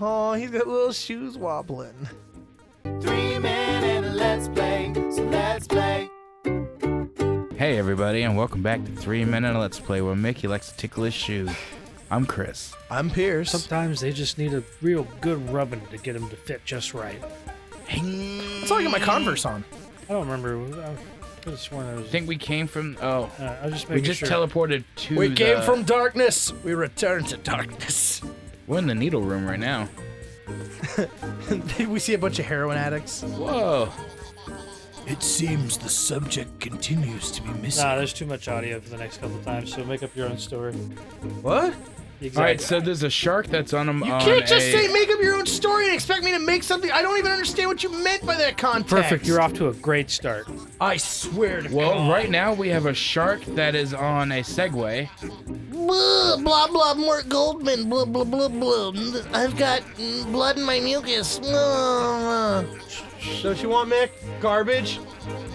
Oh, he's got little shoes wobbling. 3 men and a let's play, so let's play. Hey everybody, and welcome back to 3 Men and a Let's Play, where Mickey likes to tickle his shoe. I'm Chris. I'm Pierce. Sometimes they just need a real good rubbing to get them to fit just right. That's all I got my Converse on. I don't remember. I could have sworn I was. I think we came from. I was just We making just sure. teleported to. We came from darkness. We return to darkness. We're in the needle room right now. We see a bunch of heroin addicts. Whoa. It seems the subject continues to be missing. Nah, there's too much audio for the next couple of times, so make up your own story. What? Exactly. All right, so there's a shark that's on him. You can't just say make up your own story and expect me to make something. I don't even understand what you meant by that context. Perfect. You're off to a great start. I swear to Well, God. right now we have a shark that is on a Segway. Blah, blah, blah, Mort Goldman, blah, blah, blah, blah. I've got blood in my mucus. Blah. Don't you want Mick? Garbage?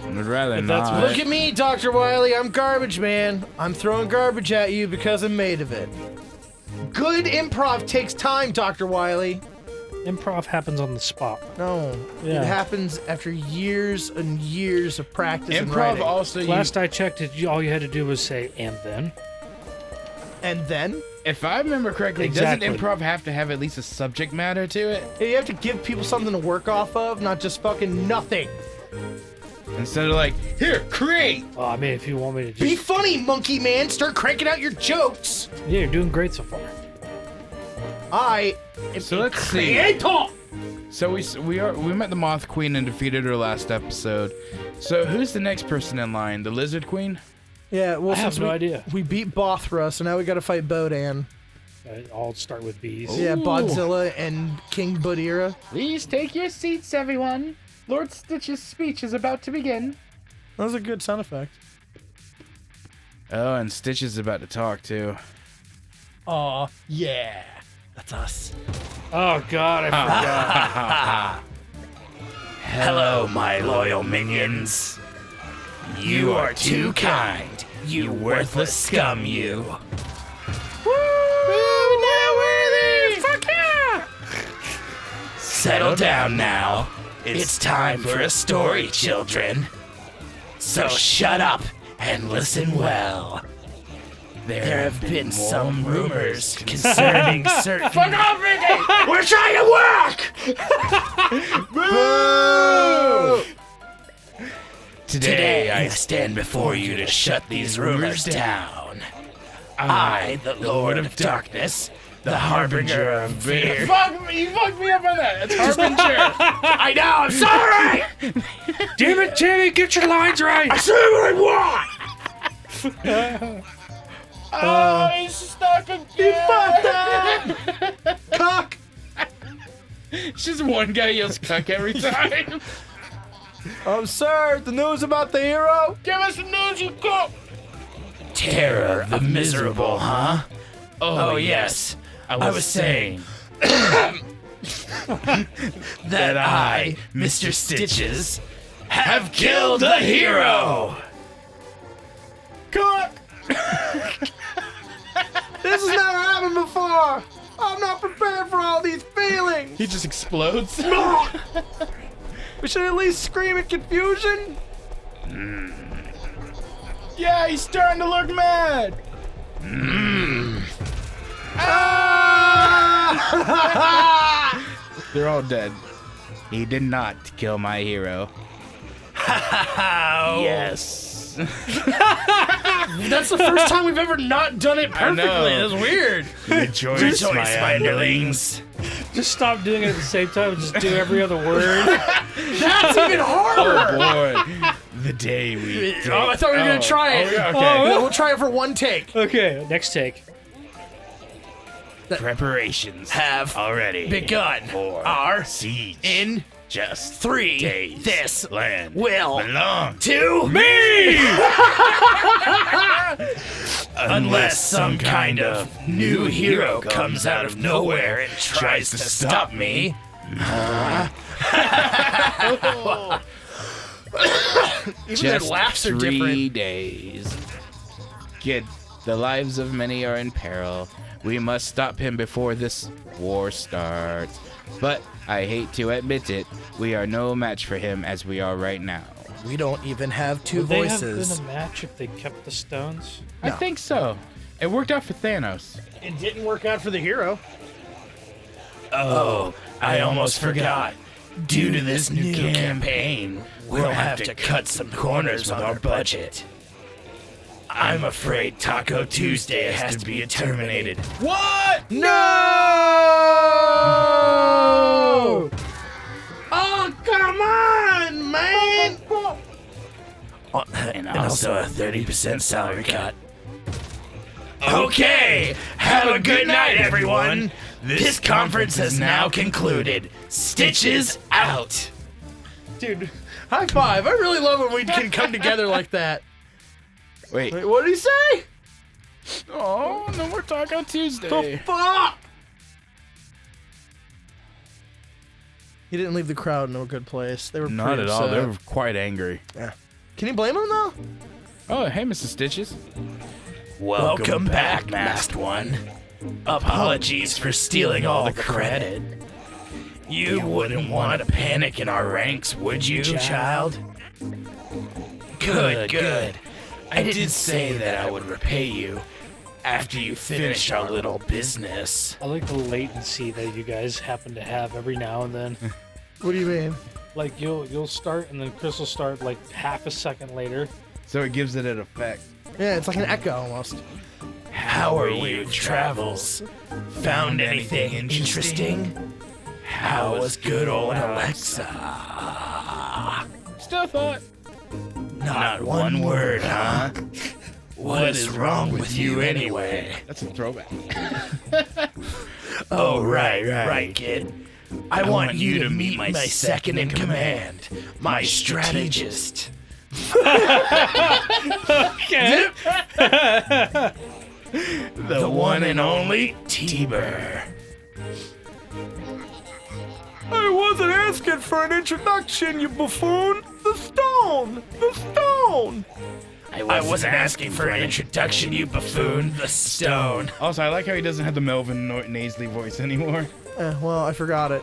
I'd rather If that's not. Look at me, Dr. Wiley. I'm garbage, man. I'm throwing garbage at you because I'm made of it. Good improv takes time, Dr. Wiley. Improv happens on the spot. No, Yeah. it happens after years and years of practice and Improv writing. also. Last I checked, all you had to do was say, and then. And then If I remember correctly, Exactly. doesn't improv have to have at least a subject matter to it? you have to give people something to work off of, not just fucking nothing. Instead of like, here, create. Well, I mean, if you want me to just. Be funny, monkey man. Start cranking out your jokes. Yeah, you're doing great so far. I am So a let's see. creator. So we met the Moth Queen and defeated her last episode. So who's the next person in line? The Lizard Queen? Yeah, well, I have since no idea. we beat Bothra, so now we got to fight Bodan. I'll start with bees. Oh. Yeah, Ooh. Bodzilla and King Budira. Please take your seats, everyone. Lord Stitch's speech is about to begin. That was a good sound effect. Oh, and Stitch is about to talk too. Aw, yeah. That's us. Oh, God, I forgot. Hello, my loyal minions. You are too kind, you worthless scum, you. Woo! Not worthy! Fuck yeah! Settle down now. It's time for a story, children. So shut up and listen well. There have been some rumors concerning certain... Fuck off, Mickey! We're trying to work! Boo! Today I stand before you to shut these rumors down. I, the Lord of Darkness, the Harbinger of Fear. Fuck me! You fucked me up on that. It's Harbinger. I know, I'm sorry! Damn it, Timmy, get your lines right! I say what I want! Oh, he's stuck again. Cock! It's just one guy yells "cuck" every time. Sir, the news about the hero? Give us the news, you cuck. Terror of the miserable, huh? Oh, yes. I was saying that I, Mr. Stitches, have killed the hero! Cock! This has never happened before! I'm not prepared for all these feelings! He just explodes. We should at least scream in confusion? Yeah, he's starting to look mad. They're all dead. He did not kill my hero. Yes. That's the first time we've ever not done it I know. perfectly. That's weird. Rejoice, my underlings. Just stop doing it at the same time and just do every other word. That's even harder! Oh boy. The day we. Oh, I thought we were gonna try it. yeah, okay. Oh, we'll try it for one take. Okay, next take. Preparations Have already begun. for Our siege. in Just 3 days. this Land will belong to me! Unless some kind of new hero comes out of nowhere and tries to stop me. Even their Just laughs are 3 different. days. Kid, the lives of many are in peril. We must stop him before this war starts. But I hate to admit it, we are no match for him as we are right now. We don't even have two Would they voices. have been a match if they kept the stones? I think so. It worked out for Thanos. It didn't work out for the hero. Oh, I almost forgot. Due to this new campaign, we'll have to cut some corners on our budget. I'm afraid Taco Tuesday has to be terminated. What? No! Oh, come on, man! And also a 30% salary cut. Okay, have a good night, everyone. This conference has now concluded. Stitches out. Dude, high five. I really love when we can come together like that. Wait. Wait, what did he say? Oh, no more Taco Tuesday. The fuck? He didn't leave the crowd in a good place. They were Not pretty at all. upset. They were quite angry. Yeah. Can you blame him though? Oh, hey, Mr. Stitches. Welcome back, Masked One. Apologies for stealing all the credit. You wouldn't want to panic in our ranks, would you, child? Good, good. I didn't say that I would repay you after you finish our little business. I like the latency that you guys happen to have every now and then. What do you mean? Like you'll start and then Chris will start like half a second later. So it gives it an effect. Yeah, it's like an echo almost. How are you, Travels? Found anything interesting? How was good old Alexa? Still thought. Not one word, huh? What is wrong with you anyway? That's a throwback. Oh, right, kid. I want you to meet my second in command, my strategist. Okay. The one and only T-Burr. I wasn't asking for an introduction, you buffoon. The stone! The stone! I wasn't asking for an introduction, you buffoon. The stone. Also, I like how he doesn't have the Melvin Nasally voice anymore. Well, I forgot it.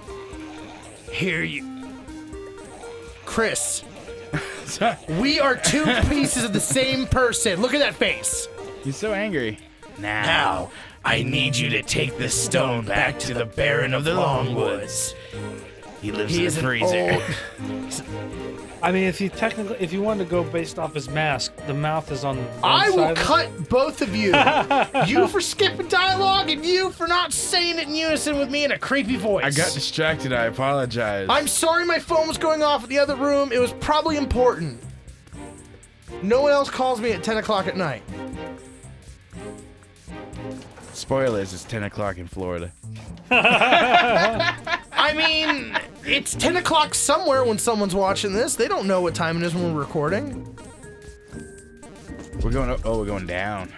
Here you... Chris, we are two pieces of the same person. Look at that face. He's so angry. Now, I need you to take this stone back to the Baron of the Longwoods. He lives in the freezer. I mean, if you wanted to go based off his mask, the mouth is on one I side will of it. cut both of you. You for skipping dialogue and you for not saying it in unison with me in a creepy voice. I got distracted. I apologize. I'm sorry my phone was going off in the other room. It was probably important. No one else calls me at 10 o'clock at night. Spoilers, it's 10 o'clock in Florida. I mean, it's 10 o'clock somewhere when someone's watching this. They don't know what time it is when we're recording. We're going up. Oh, we're going down.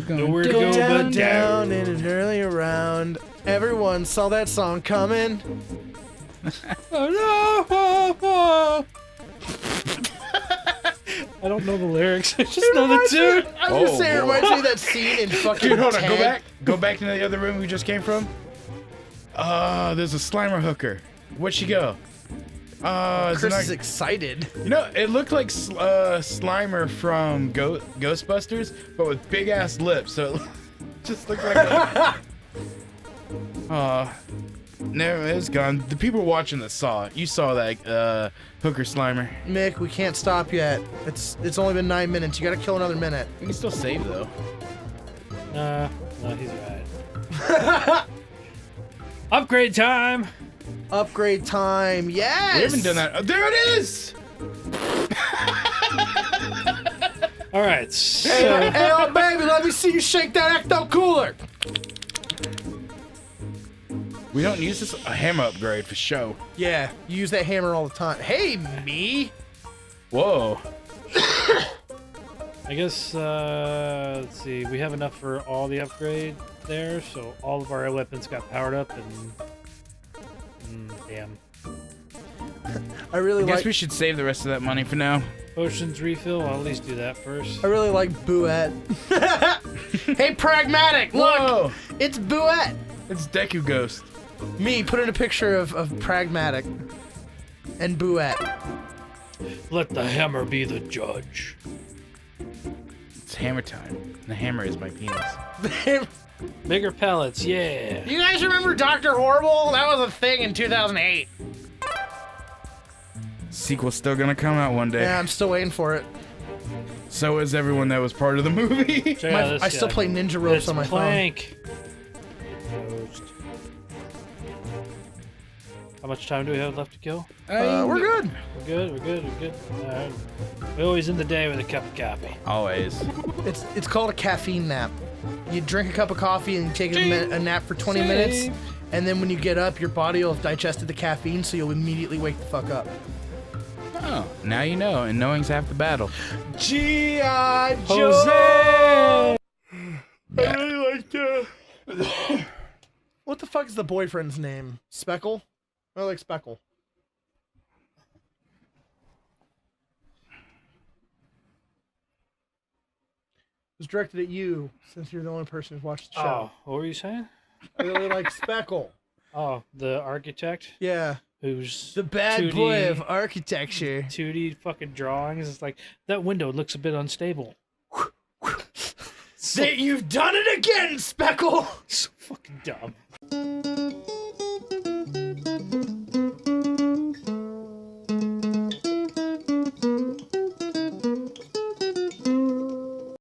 Nowhere to go down, but down in an early round. Everyone saw that song coming. I don't know the lyrics. I just know the tune. I was gonna say, it whoa. reminds me of that scene in fucking Dude, hold on. Go Tag. back. Go back to the other room we just came from. There's a Slimer hooker. Where'd she go? It's Chris not- is excited. You know, it looked like Slimer from Ghostbusters, but with big ass lips. So it just looked like. No, it's gone. The people watching this saw it. You saw that hooker Slimer. Mick, we can't stop yet. It's only been 9 minutes. You gotta kill another minute. We can still save though. No, he's right. Upgrade time. Upgrade time. Yes. We haven't done that. Oh, there it is. All right. Hey, So, hey, oh baby, let me see you shake that ecto cooler. We don't use this a hammer upgrade for show. Yeah, you use that hammer all the time. Hey, me. Whoa. I guess let's see. We have enough for all the upgrade there, so all of our weapons got powered up, and damn. I really I guess like. we should save the rest of that money for now. Potions refill. I'll at least do that first. I really like Bouette. Hey, Pragmatic, look! Whoa! It's Buette! It's Deku Ghost. Me, put in a picture of Pragmatic and Buette. Let the hammer be the judge. It's hammer time. The hammer is my penis. Bigger pellets, yeah. You guys remember Dr. Horrible? That was a thing in 2008. Sequel's still gonna come out one day. Yeah, I'm still waiting for it. So is everyone that was part of the movie. Check out this I still guy. play Ninja Ropes It's on my Plank. Ghost. How much time do we have left to kill? phone. We're good. We're good, we're good, we're good. Alright. We always end the day with a cup of coffee. Always. It's called a caffeine nap. You drink a cup of coffee and you take a nap for 20 minutes, and then when you get up, your body will have digested the caffeine, so you'll immediately wake the fuck up. Oh, now you know, and knowing's half the battle. G.I. Jose! I really like that. What the fuck is the boyfriend's name? Speckle? I like Speckle. It was directed at you, since you're the only person who's watched the Oh, show. what were you saying? I really like Speckle. Oh, the architect Yeah. who's The bad 2D boy of architecture. 2D fucking drawings. It's like, that window looks a bit unstable. You've done it again, Speckle! So fucking dumb.